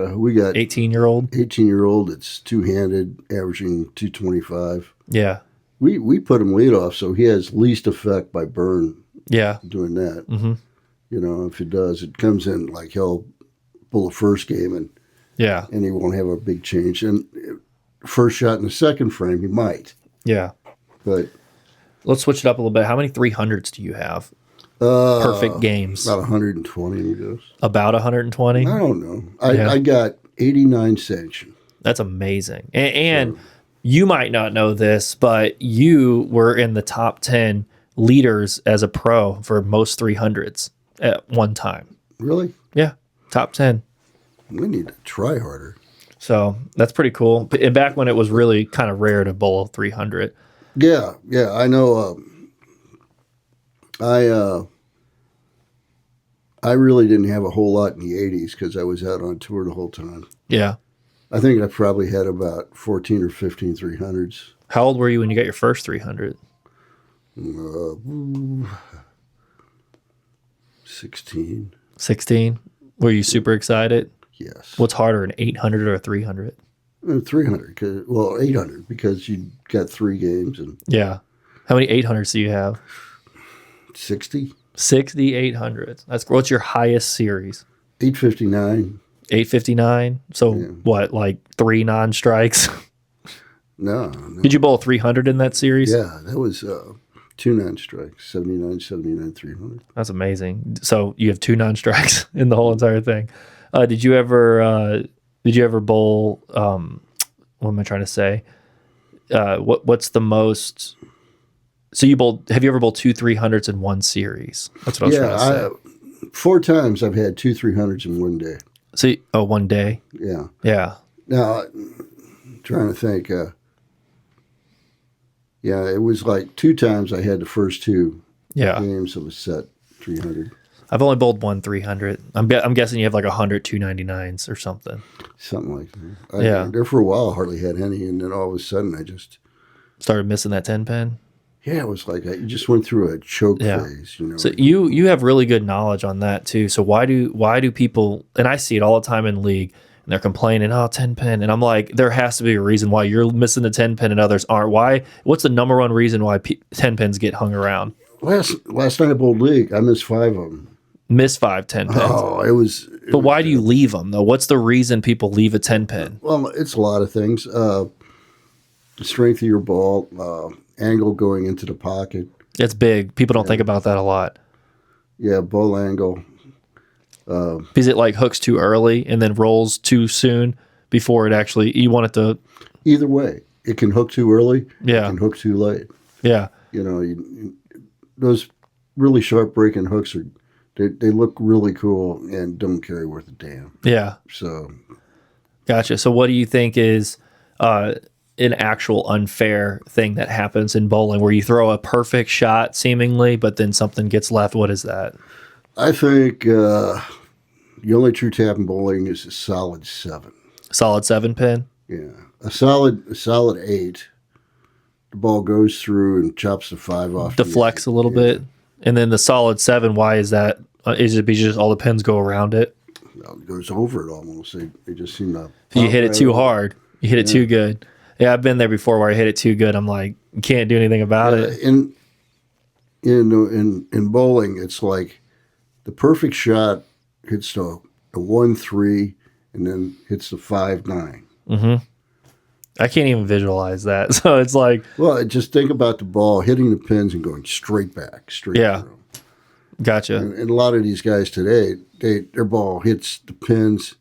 18-year-old.
18-year-old that's 2-handed, averaging 225.
Yeah.
We put him lead off, so he has least effect by burn.
Yeah.
Doing that. Mm-hmm. If it does, it comes in he'll pull a first game and he won't have a big change. And first shot in the 2nd frame, he might.
Yeah.
But
let's switch it up a little bit. How many 300s do you have? Perfect games.
About 120, I guess.
About 120?
I don't know. I got 89 sanctioned.
That's amazing. And you might not know this, but you were in the top 10 leaders as a pro for most 300s at one time.
Really?
Yeah. Top 10.
We need to try harder.
So that's pretty cool. And back when it was really kind of rare to bowl 300.
Yeah. I know. I really didn't have a whole lot in the 80s because I was out on tour the whole time.
Yeah.
I think I probably had about 14 or 15 300s.
How old were you when you got your first 300?
16.
16. Were you super excited?
Yes.
What's harder, an 800 or a 300?
300. Well, 800 because you got 3 games and
Yeah. How many 800s do you have?
60.
60 800s. What's your highest series?
859.
859. So what, like 3 non-strikes?
No.
Did you bowl 300 in that series?
Yeah, that was 2 non-strikes, 79, 79, 300.
That's amazing. So you have 2 non-strikes in the whole entire thing. Did you ever bowl? What am I trying to say? What's the most? So have you ever bowled 2 300s in one series? That's what I was trying to say.
4 times I've had 2 300s in one day.
So one day.
Yeah.
Yeah.
Now, trying to think. Yeah, it was like 2 times I had the first 2 games of a set 300.
I've only bowled 1 300. I'm guessing you have like 100 299s or something.
Something like that. There for a while, I hardly had any, and then all of a sudden, I just
started missing that 10 pin.
Yeah, it was like you just went through a choke phase, you know.
So you have really good knowledge on that too. So why do people? And I see it all the time in league. And they're complaining, 10 pin. And I'm like, there has to be a reason why you're missing the 10 pin and others aren't. Why? What's the number one reason why 10 pins get hung around?
Last night I bowled league. I missed 5 of them.
Missed 5 10 pins.
Oh, it was.
But why do you leave them though? What's the reason people leave a 10 pin?
Well, it's a lot of things. The strength of your ball, angle going into the pocket.
It's big. People don't think about that a lot.
Yeah, ball angle.
Is it like hooks too early and then rolls too soon before it actually, you want it to?
Either way, it can hook too early.
Yeah.
It can hook too late.
Yeah.
You know, those really sharp breaking hooks they look really cool and don't carry worth a damn.
Yeah.
So.
Gotcha. So what do you think is an actual unfair thing that happens in bowling where you throw a perfect shot seemingly, but then something gets left? What is that?
I think the only true tap in bowling is a solid 7.
Solid 7 pin?
Yeah. A solid 8. The ball goes through and chops the 5 off.
Deflects a little bit. And then the solid 7, why is that? Is it because all the pins go around it?
Well, it goes over it almost. They just seem to.
You hit it too hard. You hit it too good. Yeah, I've been there before where I hit it too good. I'm like, you can't do anything about it.
In bowling, it's like the perfect shot hits the 1-3 and then hits the 5-9.
Mm-hmm. I can't even visualize that. So it's like,
well, just think about the ball hitting the pins and going straight back, straight through.
Gotcha.
And a lot of these guys today, their ball hits the pins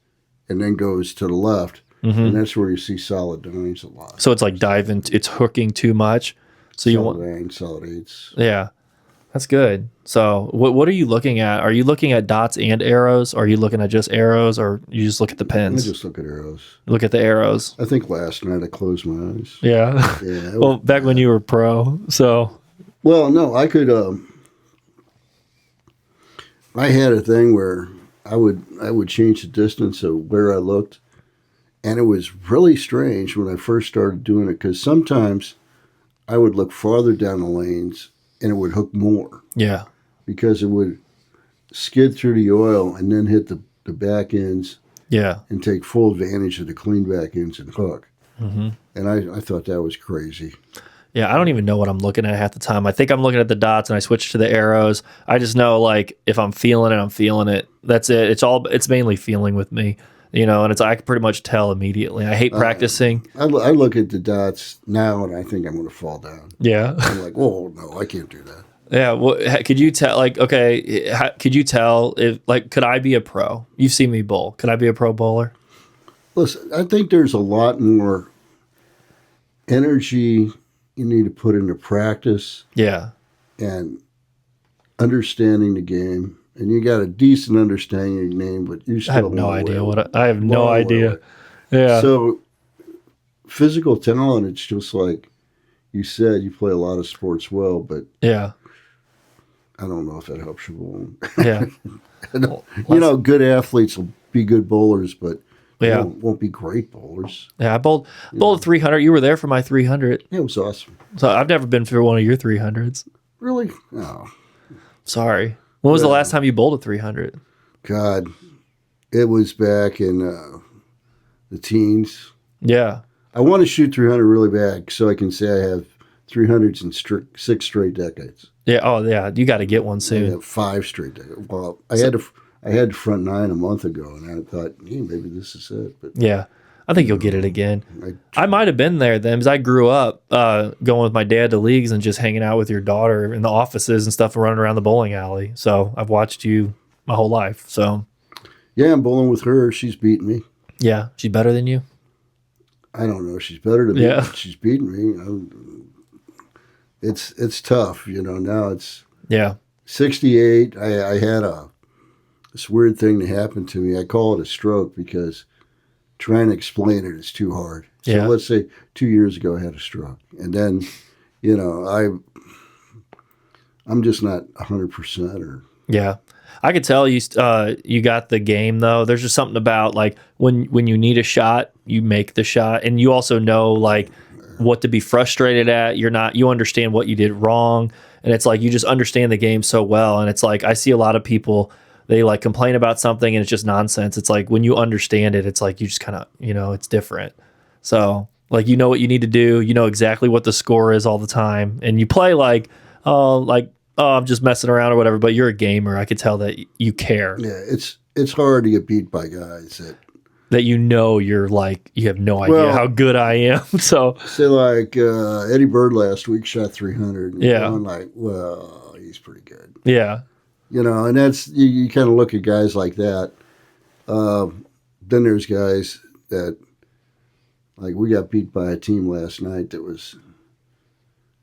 and then goes to the left, and that's where you see solid 9s a lot.
So it's like diving, it's hooking too much. So you want
9, solid 8s.
Yeah, that's good. So what are you looking at? Are you looking at dots and arrows? Or are you looking at just arrows, or you just look at the pins?
I just look at arrows.
Look at the arrows.
I think last night I closed my eyes.
Yeah.
Yeah.
Well, back when you were pro, so.
Well, no, I could. I had a thing where I would change the distance of where I looked, and it was really strange when I first started doing it because sometimes I would look farther down the lanes and it would hook more.
Yeah.
Because it would skid through the oil and then hit the back ends.
Yeah.
And take full advantage of the clean back ends and hook.
Mm-hmm.
And I thought that was crazy.
Yeah, I don't even know what I'm looking at half the time. I think I'm looking at the dots and I switch to the arrows. I just know, like, if I'm feeling it, I'm feeling it. That's it. It's mainly feeling with me, you know, and I can pretty much tell immediately. I hate practicing.
I look at the dots now and I think I'm going to fall down.
Yeah.
I'm like, whoa, no, I can't do that.
Yeah. Well, could you tell, like, okay, could you tell if, like, could I be a pro? You've seen me bowl. Could I be a pro bowler?
Listen, I think there's a lot more energy you need to put into practice.
Yeah.
And understanding the game. And you got a decent understanding of the game, but you still
I have no idea I have no idea. Yeah.
So physical talent, it's just like you said, you play a lot of sports well, but
yeah.
I don't know if that helps you bowl.
Yeah.
You know, good athletes will be good bowlers, but
yeah,
won't be great bowlers.
Yeah, I bowled 300. You were there for my 300.
Yeah, it was awesome.
So I've never been for one of your 300s.
Really? No.
Sorry. When was the last time you bowled a 300?
God, it was back in the teens.
Yeah.
I want to shoot 300 really bad so I can say I have 300s in 6 straight decades.
Yeah. Oh, yeah. You got to get one
I
soon.
have 5 straight decades. Well, I had front 9 a month ago, and I thought, hey, maybe this is it. But
Yeah. I think you'll get it again. I might have been there then because I grew up going with my dad to leagues and just hanging out with your daughter in the offices and stuff and running around the bowling alley. So I've watched you my whole life. So
yeah, I'm bowling with her. She's beating me.
yeah, she's better than you.
I don't know if she's better than me.
Yeah.
But she's beating me. It's tough. Now it's
Yeah.
68. I had this weird thing that happened to me. I call it a stroke because trying to explain it is too hard. So
Yeah.
let's say 2 years ago I had a stroke. And then, I'm just not 100% or...
Yeah. I could tell you you got the game though. There's just something about like when you need a shot, you make the shot, and you also know like what to be frustrated at. You understand what you did wrong, and it's like you just understand the game so well. And it's like I see a lot of people, they like complain about something and it's just nonsense. It's like when you understand it, it's like you just kind of it's different. So like what you need to do. You know exactly what the score is all the time, and you play like I'm just messing around or whatever, but you're a gamer. I could tell that you care.
Yeah, it's hard to get beat by guys
that you're like, you have no idea how good I am. So
say like Eddie Bird last week shot 300. And
Yeah.
I'm like, well, he's pretty good.
yeah,
And that's, you kind of look at guys like that. Then there's guys that, like we got beat by a team last night that was,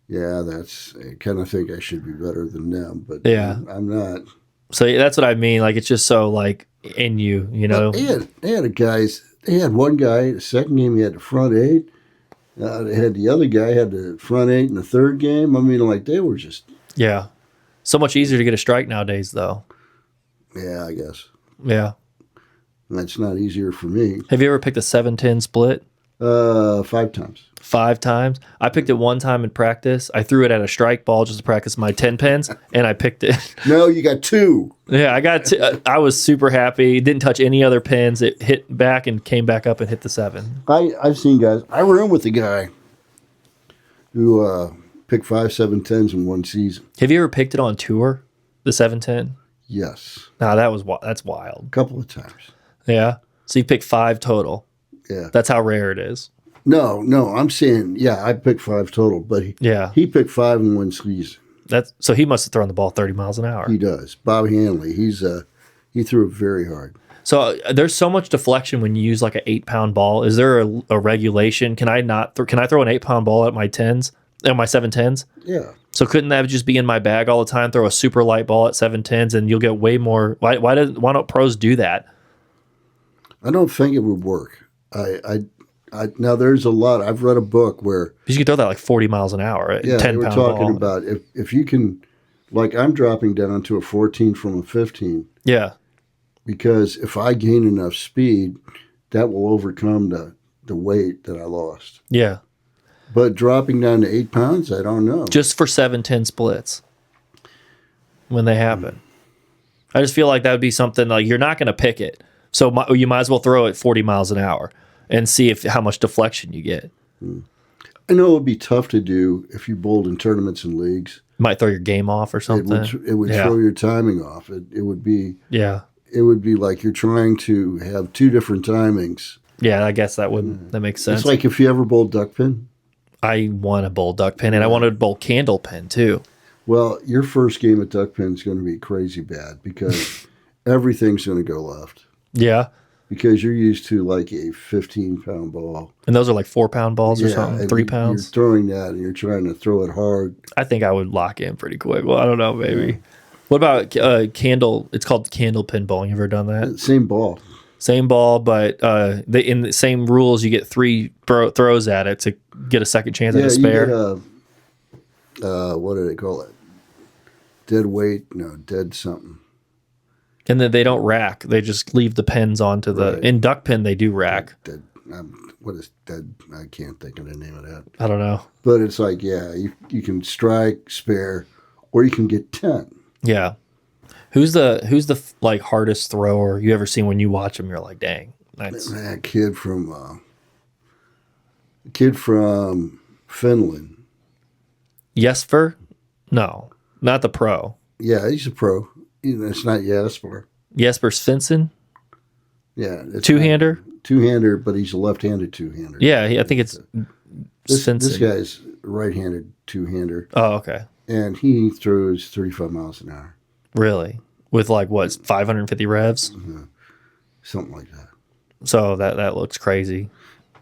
I kind of think I should be better than them, but
Yeah.
I'm not.
so that's what I mean. Like it's just so like in you,
They had one guy, the second game he had the front 8. They had the other guy had the front 8 in the third game. I mean, like they were just...
Yeah. So much easier to get a strike nowadays though.
Yeah, I guess.
Yeah.
That's not easier for me.
Have you ever picked a 7-10 split?
5 times.
5 times. I picked it one time in practice. I threw it at a strike ball just to practice my 10 pins, and I picked it.
No, you got 2.
Yeah, I was super happy. Didn't touch any other pins. It hit back and came back up and hit the 7.
I've seen guys. I room with a guy who picked 5 7-10s in one season.
Have you ever picked it on tour, the 7-10?
Yes,
No, that's wild.
a couple of times.
Yeah. So you picked 5 total.
Yeah.
That's how rare it is.
No, I'm saying, I picked 5 total, but he picked 5 in one season.
So he must have thrown the ball 30 miles an hour.
He does. Bob Hanley, he threw it very hard.
So there's so much deflection when you use like an 8-pound ball. Is there a regulation? Can I can I throw an 8-pound ball at my 10s and my 7-10s?
Yeah.
So couldn't that just be in my bag all the time? Throw a super light ball at 7-10s and you'll get way more. Why don't pros do that?
I don't think it would work. Now there's a lot. I've read a book where
Because you could throw that like 40 miles an hour at 10-pound
they were talking
ball.
about if you can, like I'm dropping down to a 14 from a 15
Yeah.
because if I gain enough speed, that will overcome the weight that I lost.
Yeah.
But dropping down to 8 pounds, I don't know.
Just for 7-10 splits when they happen. I just feel like that would be something like you're not going to pick it. So you might as well throw it 40 miles an hour and see how much deflection you get.
I know it would be tough to do if you bowled in tournaments and leagues.
You might throw your game off or something.
It would throw your timing off. It would be like you're trying to have 2 different timings.
Yeah, I guess that makes sense.
It's like if you ever bowled duck pin.
I want to bowl duck pin, and I wanted to bowl candle pin too.
Well, your first game at duck pin is going to be crazy bad because everything's going to go left.
Yeah.
Because you're used to like a 15-pound ball.
And those are like 4-pound balls or something, 3 pounds.
You're throwing that and you're trying to throw it hard.
I think I would lock in pretty quick. Well, I don't know, maybe. Yeah. What about candle? It's called candle pin bowling. You ever done that?
Same ball.
Same ball, but in the same rules, you get 3 throws at it to get a second chance at a spare.
You get what do they call it? Dead weight? No, dead something.
And then they don't rack. They just leave the pins onto the...
Right.
In duck pin, they do rack.
Dead. What is dead? I can't think of the name of that.
I don't know.
But it's like, you can strike, spare, or you can get 10.
Yeah. Who's the like hardest thrower you ever seen when you watch him? You're like, dang, that's
That kid from Finland.
Jesper? No, not the pro.
Yeah, he's a pro. It's not Jasper.
Jesper Svensson,
Yeah, it's
two-hander.
Two-hander, but he's a left-handed two-hander.
Yeah, I think it's
This
Svensson.
guy's a right-handed two-hander,
Oh, okay,
and he throws 35 miles an hour,
really? With like what 550 revs?
something like that.
So that looks crazy.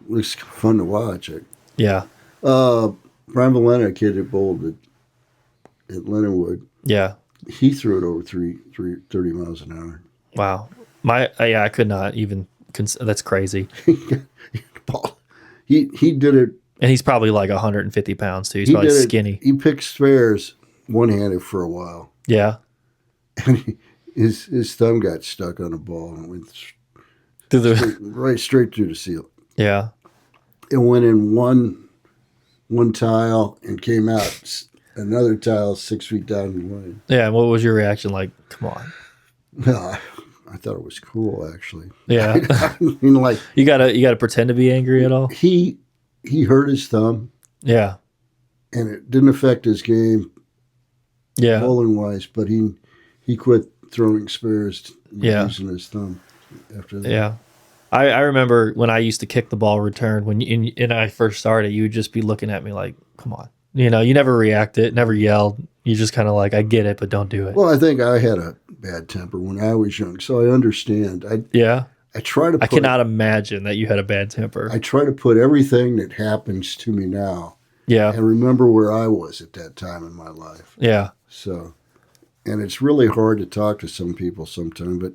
Looks fun to watch.
Yeah,
Brian Valena, a kid that bowled at Leonardwood,
yeah.
he threw it over 30 miles an hour.
Wow. I could not even. That's crazy.
He did it.
And he's probably like 150 pounds too. He's
He
probably
did it-
skinny.
He picked spares one-handed for a while,
Yeah.
and his thumb got stuck on a ball and went
Through the
straight through the seal.
yeah.
It went in one tile and came out another tile 6 feet down the lane.
Yeah. And what was your reaction? Like, come on.
I thought it was cool, actually.
Yeah.
I mean, like
you gotta pretend to be angry at all.
he hurt his thumb,
Yeah.
and it didn't affect his game
Yeah.
bowling wise, but he quit throwing spares using his thumb after that.
Yeah. I remember when I used to kick the ball return when I first started, you would just be looking at me like, come on. You know, you never reacted, never yelled. You just kind of like, I get it, but don't do it.
Well, I think I had a bad temper when I was young, so I understand.
Yeah.
I try to.
I cannot imagine that you had a bad temper.
I try to put everything that happens to me now
Yeah.
and remember where I was at that time in my life.
Yeah.
So, and it's really hard to talk to some people sometimes, but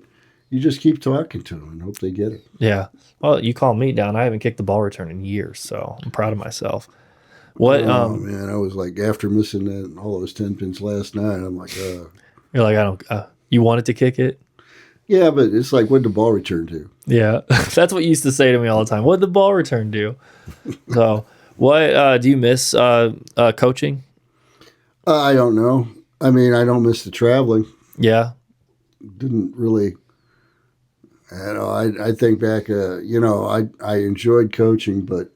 you just keep talking to them and hope they get it.
Yeah. Well, you calmed me down. I haven't kicked the ball return in years, so I'm proud of myself. What?
Oh man, I was like, after missing that all those 10 pins last night, I'm like,
You're like, I don't. You wanted to kick it?
yeah, but it's like, what'd the ball return to?
Yeah, that's what you used to say to me all the time. What did the ball return do? So, what do you miss coaching?
I don't know. I mean, I don't miss the traveling.
Yeah.
Didn't really. I think back. I enjoyed coaching, but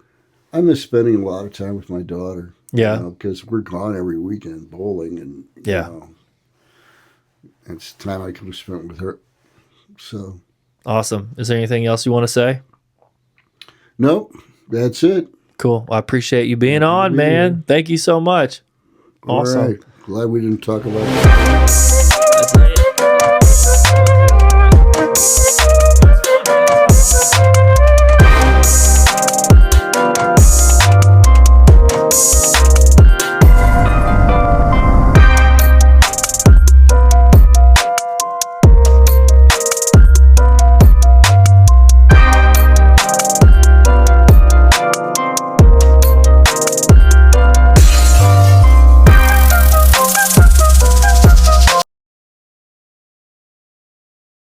I miss spending a lot of time with my daughter.
Yeah.
Because we're gone every weekend bowling, and
Yeah.
it's time I could have spent with her. So
Awesome. Is there anything else you want to say?
nope, that's it.
Cool. Well, I appreciate you being on, man. Thank you so much. Awesome.
All right. Glad we didn't talk about that.